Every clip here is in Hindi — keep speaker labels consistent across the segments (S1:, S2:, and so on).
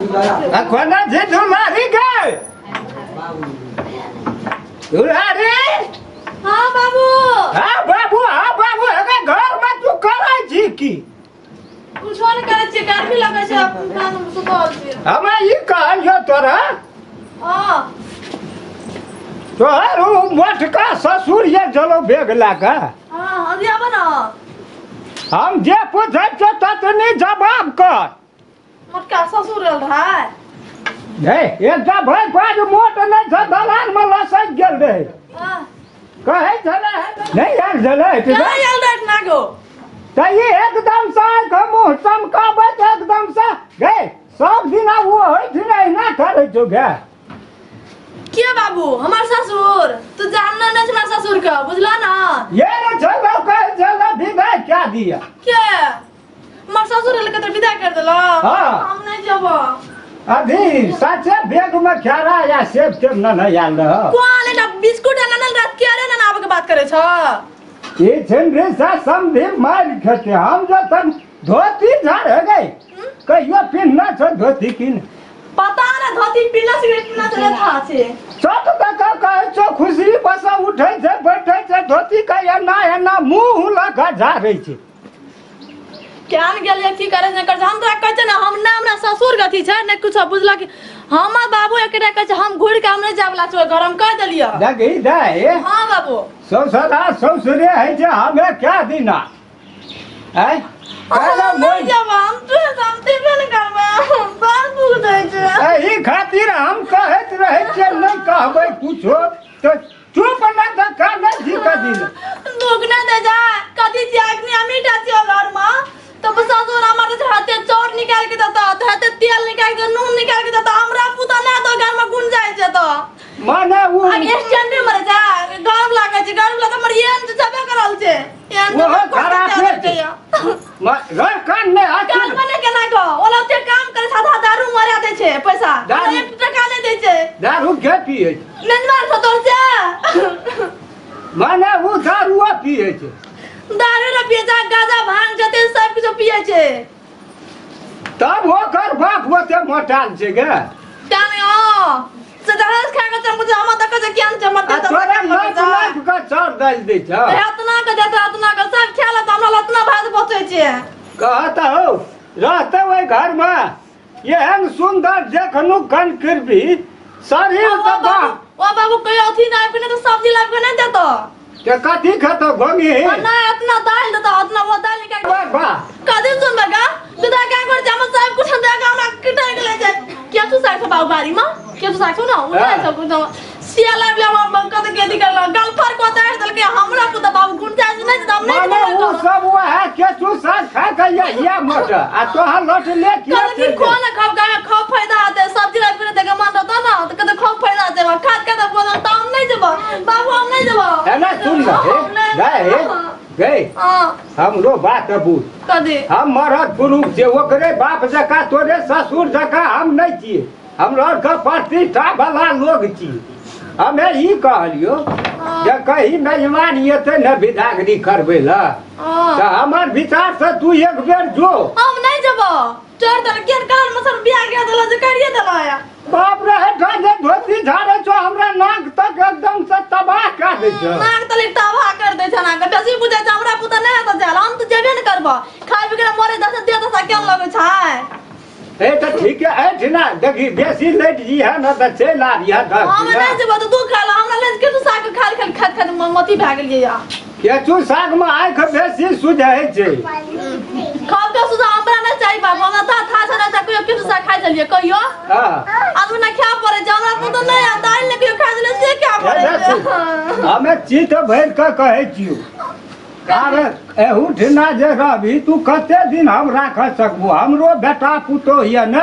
S1: કોને જે મારી ગઈ દુલારી
S2: हाँ बाबू
S1: हाँ बाबू હવે ઘરમાં તું કરે છે કી
S2: कुछ नहीं करे छे गर्मी लगे छे अपन सुतल छे
S1: અમે ઈ કહ્યો તોરા
S2: हां
S1: तोरू मोटका ससुर ये जलो बेग लागा
S2: हां हदिया बना
S1: हम जे पूछे छो ततनी जवाब कर
S2: मोटका ससुर रहा है
S1: नहीं एकटा भाई पाज मोट नहीं छ दलान में लसक गेल रे
S2: हां
S1: कहे चले नहीं यार जले
S2: क्या यार डेट ना गो
S1: तो ये एकदम सा कमो चमकाबे एकदम सा गए सब दिना वो होई थी नहीं ना करे जो गे
S2: क्या बाबू हमार ससुर तू जानना नहीं हमार ससुर का बुझला ना
S1: ये ना चलो कहे चलो विदा क्या दिया
S2: क्या हमार ससुर लेके तो विदा कर देला
S1: हाँ।
S2: हम नहीं जाबो
S1: अभी सच्चे बेग में खेरा या सेब के न याल
S2: कोने ना बिस्कुट ना रात के अरे ना आवे के बात करे छ
S1: ये झंडे सा समझे मार खते हम जो तन धोती झाड़ है गई कहियो पिन छ धोती किन
S2: पता ना धोती पीना सिगरेट पीना चले था छे
S1: सब तक कहे छो खुशी बस उठे छे बैठे छे धोती का या ना मुंह लगा जा रही छे
S2: ज्ञान गेलिए की करे न कर हम तोरा कहै छ ना हम ना हमरा ससुर गथी छै ने कुछ बुझला कि हमर बाबू एकटा कहै छ हम घुर के हम नहीं जावला छ घर हम कह देलिए
S1: लगी दे
S2: हां बाबू
S1: ससुरा ससुरे है जे हमें क्या देना है
S2: हम नहीं जाब हम तो समझे न करबा बाबू दे छै
S1: ई खातिर हम कहत रहे छे नहीं कहबै कुछो तो चुप न त काने जी का दिन
S2: लोग ना दे जा कदी त्यागनी अमीटा छ घर में तो ससुर हमारे हाथे चोर निकाल के देता हाथे तेल निकाल के नून निकाल के देता हमरा पुता ना तो घर में गुन जाय छै तो
S1: माने वो
S2: आगे स्टैंड में मर जा गरम लागे छै गरम लगे मर येन जबे करल छै येन
S1: वो खराब छै रे कान ने आ
S2: कान बने के ना गो ओला ते काम करे साधा दारू मारा दे छै पैसा
S1: दारू?
S2: 1 टका नहीं दे छै
S1: दारू के पिए
S2: ननवार सतोर छै
S1: माने वो दारू पिए छै
S2: दारू रे पिए जा गाजा भांग जते सब कुछ पिए छै
S1: तब ओकर बाप ओते मोटाल छै गे
S2: जाने ओ सदरस खा के चमक हम तक जे ज्ञान चमक दे
S1: तोरा लाख का चढ़ दल दे छ
S2: इतना के देता इतना के सब खेला त हमरा इतना भात बचे छै
S1: कहता हो रहते ओए घर में एहन सुंदर देखनु कन करबी शरीर त बा
S2: ओ बाबू कहियो अथी ना पिने तो सब्जी लाग के नहीं देतो
S1: के कथी खतो गोमी
S2: ना इतना दाल देता इतना वो दाल निकाल
S1: बा
S2: कदी सुन बगा सुधा क्या कर जाम सब कुछ देगा हमरा किटा के ले जाए क्या तू साइड बाबू बारी में क्या तू साइड ना उन्हें सब कुछ सियाला बिया हम कद के निकल गल पर को दाल दल के हमरा को तो बाबू गुण जाए नहीं तो हम
S1: माने
S2: नहीं
S1: वो सब वो है के तू साथ खा के ये मोट आ तो हा लट ले के
S2: कद की को ना खाओ का खाओ फायदा आते सब्जी लाग फिर देगा मन रहता ना तो कद खाओ फायदा आते खाद के तो बोल तो हम नहीं जब बाबू हम नहीं जब
S1: है ना सुन ले गए
S2: हां
S1: हमरो बात बुझ
S2: कदी
S1: हम मरद पुरुष जे ओकरे बाप जका तोरे ससुर जका हम नहीं छिए हम लोग का प्रतिष्ठा वाला लोग छिए हमें ही कहलियो जे कहीं मेहमान येते न विदागरी करबे ला तो हमार विचार से तू एक बेर जो
S2: हम नहीं जब चोर तर के काल में सब बिया गया दला जे करिए दला
S1: बाप रे हटा जे धोती झाड़े छो हमरा नाक तक एकदम से तबाह कर दे छो
S2: नाक तले तबाह कर दे छना के बेसी बुझे छ हमरा पुता नहीं त जाला हम तो जेबे न करबो खाइ बिगड़ा मरे दस दे दस केन लगे छै
S1: ए तो ठीक है ए ठिना देखी बेसी लेट जी है न त चला रिया घर
S2: हम नहीं जब तो तू खा ला हमरा ले के तू साग खाल खाल खत खत मती भाग गेलिए या
S1: केचू साग में आंख बेसी सुझै छै
S2: खाओ के सुधा हमरा नहीं चाहिए बाबू हमरा था से ना कहियो के तू साग खाइ चलिए कहियो
S1: हां
S2: आदमी ना खा पड़े छ हमरा पुता नहीं आ दाल ले कहियो खा ले से क्या पड़े
S1: हमें चित भर के कहे छियो अरे एहू ठिना जे रहबी तू कते दिन हम राख सकबू हमरो बेटा पुतो हिय न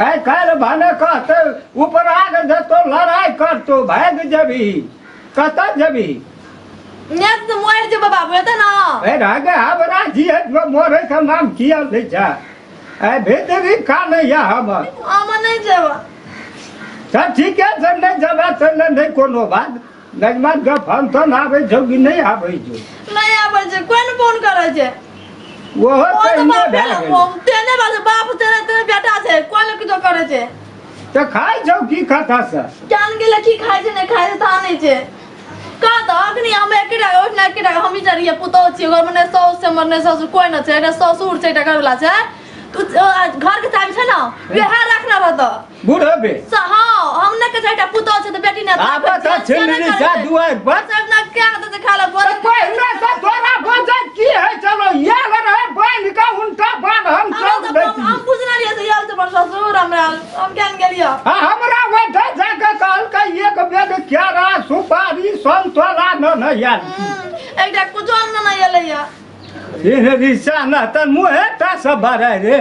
S1: आई काल भने कहते ऊपर आग जतो लड़ाई करतो भाग जबी कत जबी
S2: नेत मोर जे बाबू एत ना
S1: ए रागे हमरा जिए मोरे का नाम किया दै छ ए भीतरी का नहीं है हम
S2: नहीं जेब
S1: सब ठीक है सब नहीं जबा चल नहीं कोनो बात नजमान जब हम तो ना आवे जो कि नहीं आवे जो
S2: नहीं आवे जे कोन फोन करे जे
S1: वो तेने
S2: तेने बाप तेरे बेटा से कोई लोग जो कर करे छे
S1: तो खाई जाओ की खाता से
S2: जान गेले की खाय छे नहीं खाय छे ता नहीं छे का तो अखनी हम एकेटा ओठना एकेटा हम जरिए पुतो छी घर में सौस से मरने ससुर कोई न छे ससुर छे घर वाला छे तू घर के चाबी छे ना वेहा रखना रहत
S1: बूढ़े बे
S2: हां हमने के छेटा पुतो छे तो बेटी ने
S1: आबा त छिलरी सा दुआर पर
S2: सब ना क्या तो खाला बोल
S1: पहिला से तोरा बजत की है चलो ये रहे बांध का उल्टा बांध हम सब देती
S2: हम पूछना रहिए से यार से ससुर हमरा हम क्या गेलियो
S1: हमरा बैठे जाके कहल का एक बेग क्या रहा सुपारी संतोला न यार
S2: एकटा कुछ न एलैया
S1: ये रिसा न त मुहे ता सब भरे रे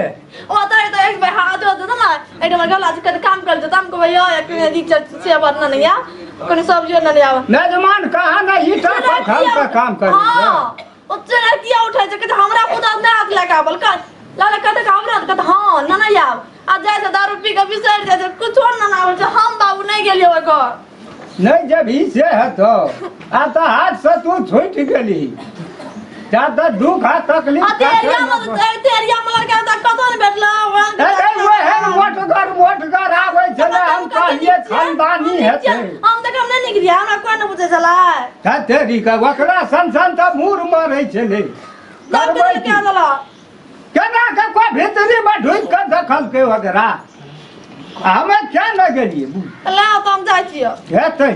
S2: ओ त एक बे हाथ होत न एकटा मर गला के काम कर दे तम को भैया एक रिक्शा से बरना नहीं आ कोनी सब्जी न ले आवा
S1: मेजमान कहा ना ईटा पखाल का काम कर
S2: हां ओ चला किया उठा जे के हमरा खुद ना हाथ लगावल कर लाला कहते हमरा कहते हां न नहीं आव आ जाय से दारू पी के बिसर जाय कुछ न आवे छ हम बाबू नहीं गेलियो ओकर
S1: नहीं जब ही से है तो आ तो हाथ से तू छूट गेली ज्यादा दुख आ तकलीफ
S2: आ तेरिया में लड़का त कतो न भेटला
S1: अरे वो है मोटगर आवे चले हम कहिए खानदानी है ते
S2: हम त हम नहीं निकली हमरा कोई न पूछे चला
S1: था तेरी का वकरा संसन त मूर मारे चले
S2: तब के क्या चला
S1: केना के को भीतरी में ढुक के दखल के वगैरह हमें क्या न गेलिए
S2: ला तो हम जाय छियो
S1: हेतै